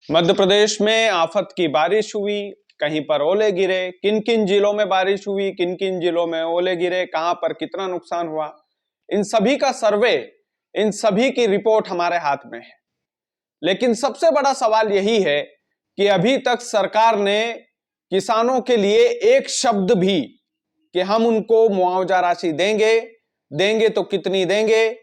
मध्य प्रदेश में आफत की बारिश हुई, कहीं पर ओले गिरे। किन किन जिलों में बारिश हुई, किन किन जिलों में ओले गिरे, कहां पर कितना नुकसान हुआ, इन सभी का सर्वे, इन सभी की रिपोर्ट हमारे हाथ में है। लेकिन सबसे बड़ा सवाल यही है कि अभी तक सरकार ने किसानों के लिए एक शब्द भी कि हम उनको मुआवजा राशि देंगे, देंगे तो कितनी देंगे,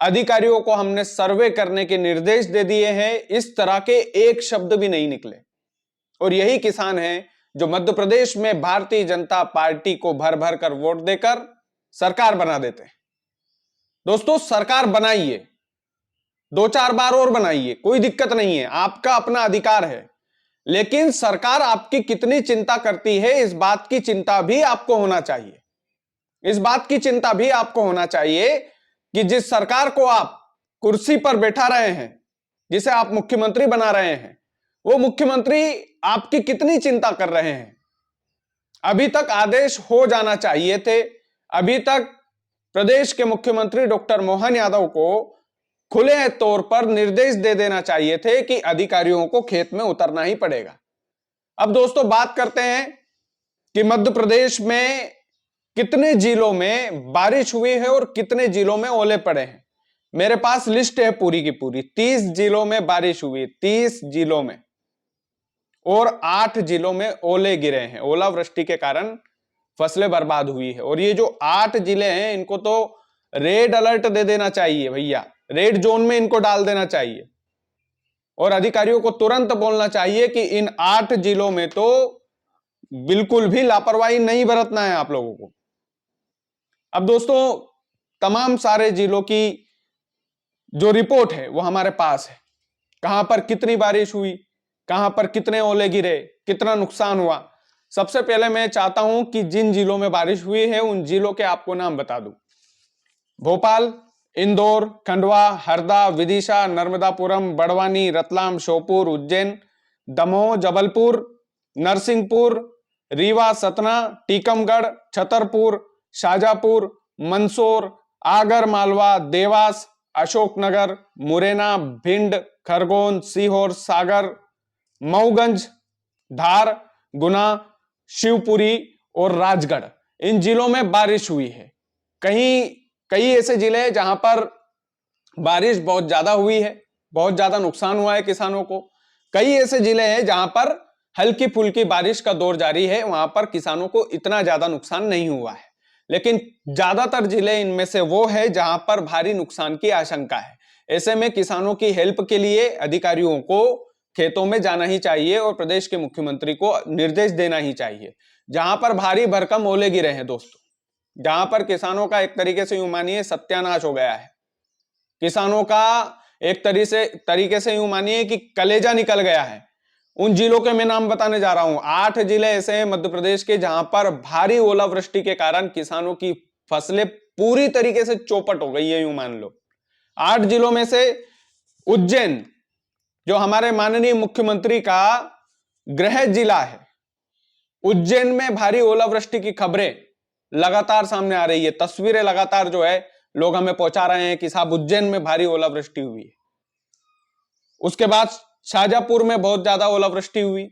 अधिकारियों को हमने सर्वे करने के निर्देश दे दिए हैं, इस तरह के एक शब्द भी नहीं निकले। और यही किसान हैं जो मध्य प्रदेश में भारतीय जनता पार्टी को भर भर कर वोट देकर सरकार बना देते हैं। दोस्तों, सरकार बनाइए, 2-4 बार और बनाइए, कोई दिक्कत नहीं है, आपका अपना अधिकार है। लेकिन सरकार आपकी कितनी चिंता करती है, इस बात की चिंता भी आपको होना चाहिए। इस बात की चिंता भी आपको होना चाहिए कि जिस सरकार को आप कुर्सी पर बैठा रहे हैं, जिसे आप मुख्यमंत्री बना रहे हैं, वो मुख्यमंत्री आपकी कितनी चिंता कर रहे हैं। अभी तक आदेश हो जाना चाहिए थे। अभी तक प्रदेश के मुख्यमंत्री डॉक्टर मोहन यादव को खुले तौर पर निर्देश दे देना चाहिए थे कि अधिकारियों को खेत में उतरना ही पड़ेगा। अब दोस्तों, बात करते हैं कि मध्य प्रदेश में कितने जिलों में बारिश हुई है और कितने जिलों में ओले पड़े हैं। मेरे पास लिस्ट है पूरी की पूरी। 30 जिलों में बारिश हुई, 30 जिलों में, और 8 जिलों में ओले गिरे हैं। ओलावृष्टि के कारण फसलें बर्बाद हुई है। और ये जो 8 जिले हैं, इनको तो रेड अलर्ट दे देना चाहिए भैया, रेड जोन में इनको डाल देना चाहिए। और अधिकारियों को तुरंत बोलना चाहिए कि इन 8 जिलों में तो बिल्कुल भी लापरवाही नहीं बरतना है आप लोगों को। अब दोस्तों, तमाम सारे जिलों की जो रिपोर्ट है वो हमारे पास है। कहां पर कितनी बारिश हुई, कहां पर कितने ओले गिरे, कितना नुकसान हुआ। सबसे पहले मैं चाहता हूं कि जिन जिलों में बारिश हुई है उन जिलों के आपको नाम बता दूं। भोपाल, इंदौर, खंडवा, हरदा, विदिशा, नर्मदापुरम, बड़वानी, रतलाम, श्योपुर, उज्जैन, दमोह, जबलपुर, नरसिंहपुर, रीवा, सतना, टीकमगढ़, छतरपुर, शाजापुर, मंदसौर, आगर मालवा, देवास, अशोकनगर, मुरैना, भिंड, खरगोन, सीहोर, सागर, मऊगंज, धार, गुना, शिवपुरी और राजगढ़, इन जिलों में बारिश हुई है। कई ऐसे जिले हैं जहां पर बारिश बहुत ज्यादा हुई है, बहुत ज्यादा नुकसान हुआ है किसानों को। कई ऐसे जिले हैं जहां पर हल्की फुल्की बारिश का दौर जारी है, वहां पर किसानों को इतना ज्यादा नुकसान नहीं हुआ है। लेकिन ज्यादातर जिले इनमें से वो है जहां पर भारी नुकसान की आशंका है। ऐसे में किसानों की हेल्प के लिए अधिकारियों को खेतों में जाना ही चाहिए और प्रदेश के मुख्यमंत्री को निर्देश देना ही चाहिए। जहां पर भारी भरकम ओले गिरे हैं दोस्तों, जहां पर किसानों का एक तरीके से यूं मानिए सत्यानाश हो गया है, किसानों का एक तरीके से यूं मानिए कि कलेजा निकल गया है, उन जिलों के मैं नाम बताने जा रहा हूं। 8 जिले ऐसे हैं मध्य प्रदेश के जहां पर भारी ओलावृष्टि के कारण किसानों की फसलें पूरी तरीके से चौपट हो गई है, यूं मान लो। 8 जिलों में से उज्जैन, जो हमारे माननीय मुख्यमंत्री का गृह जिला है, उज्जैन में भारी ओलावृष्टि की खबरें लगातार सामने आ रही है। तस्वीरें लगातार जो है लोग हमें पहुंचा रहे हैं कि साहब उज्जैन में भारी ओलावृष्टि हुई है। उसके बाद शाजापुर में बहुत ज्यादा ओलावृष्टि हुई।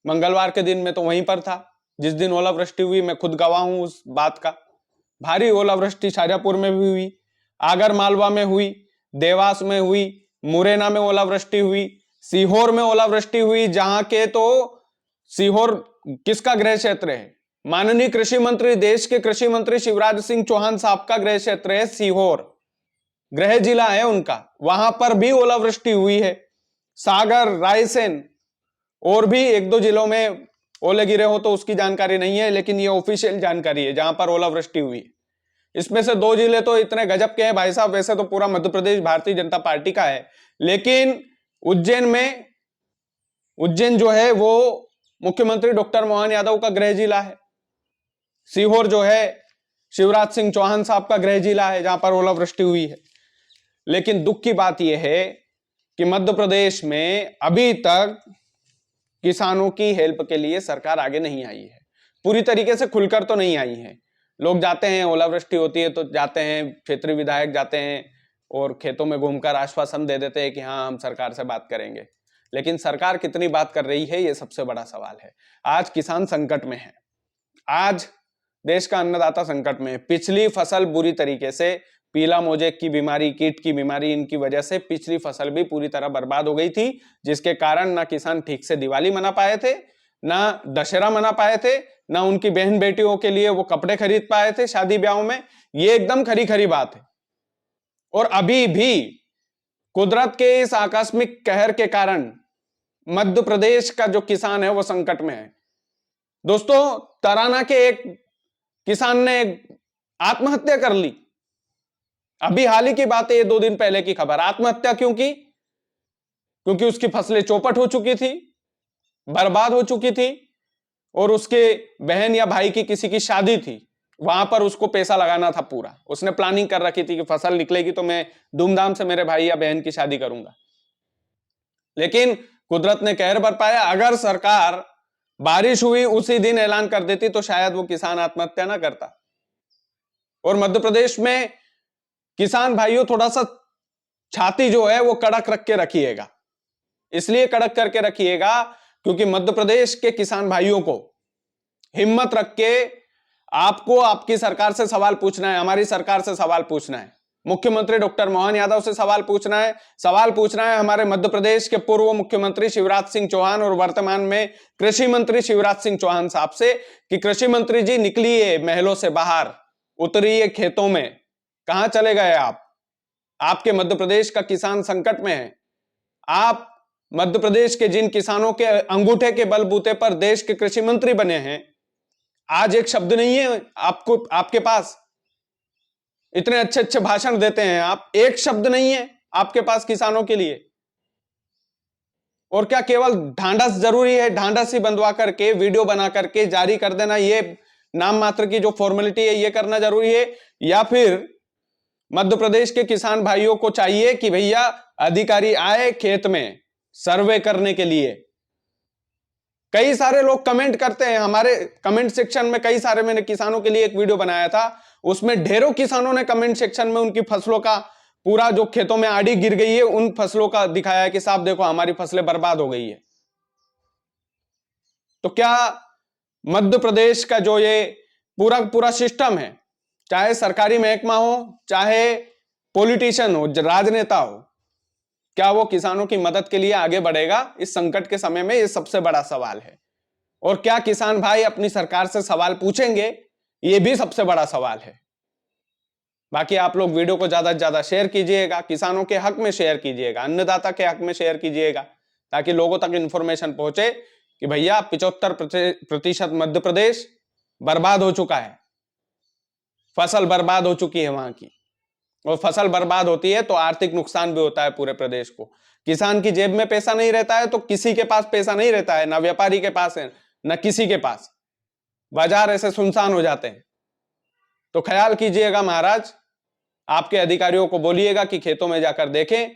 मंगलवार के दिन में तो वहीं पर था जिस दिन ओलावृष्टि हुई, मैं खुद गवाह हूं उस बात का। भारी ओलावृष्टि शाजापुर में भी हुई, आगर मालवा में हुई, देवास में हुई, मुरैना में ओलावृष्टि हुई, सीहोर में ओलावृष्टि हुई, जहां के तो सीहोर किसका गृह क्षेत्र है, माननीय कृषि मंत्री, देश के कृषि मंत्री शिवराज सिंह चौहान साहब का गृह क्षेत्र है सीहोर, गृह जिला है उनका, वहां पर भी ओलावृष्टि हुई है। सागर, रायसेन और भी 1-2 जिलों में ओले गिरे हो तो उसकी जानकारी नहीं है, लेकिन ये ऑफिशियल जानकारी है जहां पर ओलावृष्टि हुई है। इसमें से 2 जिले तो इतने गजब के हैं भाई साहब, वैसे तो पूरा मध्य प्रदेश भारतीय जनता पार्टी का है, लेकिन उज्जैन जो है वो मुख्यमंत्री डॉक्टर मोहन यादव का गृह जिला है। सीहोर जो है शिवराज सिंह चौहान साहब का गृह जिला है जहां पर ओलावृष्टि हुई है। लेकिन दुख की बात यह है कि मध्य प्रदेश में अभी तक किसानों की हेल्प के लिए सरकार आगे नहीं आई है, पूरी तरीके से खुलकर तो नहीं आई है। लोग जाते हैं, ओलावृष्टि होती है तो जाते हैं, क्षेत्रीय विधायक जाते हैं और खेतों में घूमकर आश्वासन दे देते हैं कि हाँ हम सरकार से बात करेंगे। लेकिन सरकार कितनी बात कर रही है, ये सबसे बड़ा सवाल है। आज किसान संकट में है, आज देश का अन्नदाता संकट में है। पिछली फसल बुरी तरीके से, पीला मोजेक की बीमारी, कीट की बीमारी, इनकी वजह से पिछली फसल भी पूरी तरह बर्बाद हो गई थी, जिसके कारण ना किसान ठीक से दिवाली मना पाए थे, ना दशहरा मना पाए थे, ना उनकी बहन बेटियों के लिए वो कपड़े खरीद पाए थे शादी ब्याहों में। ये एकदम खरी खरी बात है। और अभी भी कुदरत के इस आकस्मिक कहर के कारण मध्य प्रदेश का जो किसान है वो संकट में है। दोस्तों, तराना के एक किसान ने आत्महत्या कर ली। अभी हाल ही की बात है, ये 2 दिन पहले की खबर। आत्महत्या क्यों की? क्योंकि उसकी फसलें चौपट हो चुकी थी, बर्बाद हो चुकी थी, और उसके बहन या भाई की किसी की शादी थी, वहां पर उसको पैसा लगाना था पूरा। उसने प्लानिंग कर रखी थी कि फसल निकलेगी तो मैं धूमधाम से मेरे भाई या बहन की शादी करूंगा। लेकिन कुदरत ने कहर बरपाया। अगर सरकार बारिश हुई उसी दिन ऐलान कर देती तो शायद वो किसान आत्महत्या ना करता। और मध्य प्रदेश में किसान भाइयों, थोड़ा सा छाती जो है वो कड़क रख के रखिएगा। इसलिए कड़क करके रखिएगा क्योंकि मध्य प्रदेश के किसान भाइयों को हिम्मत रख के आपको आपकी सरकार से सवाल पूछना है, हमारी सरकार से सवाल पूछना है, मुख्यमंत्री डॉक्टर मोहन यादव से सवाल पूछना है। सवाल पूछना है हमारे मध्य प्रदेश के पूर्व मुख्यमंत्री शिवराज सिंह चौहान और वर्तमान में कृषि मंत्री शिवराज सिंह चौहान साहब से कि कृषि मंत्री जी, निकलिए महलों से बाहर, उतरिए खेतों में, कहां चले गए आप? आपके मध्य प्रदेश का किसान संकट में है। आप मध्य प्रदेश के जिन किसानों के अंगूठे के बलबूते पर देश के कृषि मंत्री बने हैं, आज एक शब्द नहीं है आपको, आपके पास। इतने अच्छे अच्छे भाषण देते हैं आप, एक शब्द नहीं है आपके पास किसानों के लिए। और क्या केवल ढांढस जरूरी है? ढांढस ही बंधवा करके वीडियो बना करके जारी कर देना, ये नाम मात्र की जो फॉर्मेलिटी है ये करना जरूरी है? या फिर मध्य प्रदेश के किसान भाइयों को चाहिए कि भैया अधिकारी आए खेत में सर्वे करने के लिए? कई सारे लोग कमेंट करते हैं, हमारे कमेंट सेक्शन में कई सारे, मैंने किसानों के लिए एक वीडियो बनाया था, उसमें ढेरों किसानों ने कमेंट सेक्शन में उनकी फसलों का पूरा, जो खेतों में आड़ी गिर गई है उन फसलों का दिखाया है कि साहब देखो हमारी फसलें बर्बाद हो गई है। तो क्या मध्य प्रदेश का जो ये पूरा पूरा सिस्टम है, चाहे सरकारी महकमा हो, चाहे पॉलिटिशियन हो, राजनेता हो, क्या वो किसानों की मदद के लिए आगे बढ़ेगा इस संकट के समय में? ये सबसे बड़ा सवाल है। और क्या किसान भाई अपनी सरकार से सवाल पूछेंगे? ये भी सबसे बड़ा सवाल है। बाकी आप लोग वीडियो को ज्यादा से ज्यादा शेयर कीजिएगा, किसानों के हक में शेयर कीजिएगा, अन्नदाता के हक में शेयर कीजिएगा, ताकि लोगों तक इंफॉर्मेशन पहुंचे कि भैया 75% मध्य प्रदेश बर्बाद हो चुका है, फसल बर्बाद हो चुकी है वहां की। और फसल बर्बाद होती है तो आर्थिक नुकसान भी होता है पूरे प्रदेश को। किसान की जेब में पैसा नहीं रहता है तो किसी के पास पैसा नहीं रहता है, ना व्यापारी के पास है ना किसी के पास। बाजार ऐसे सुनसान हो जाते हैं। तो ख्याल कीजिएगा महाराज, आपके अधिकारियों को बोलिएगा कि खेतों में जाकर देखें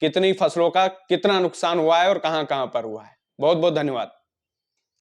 कितनी फसलों का कितना नुकसान हुआ है और कहां कहां पर हुआ है। बहुत बहुत धन्यवाद।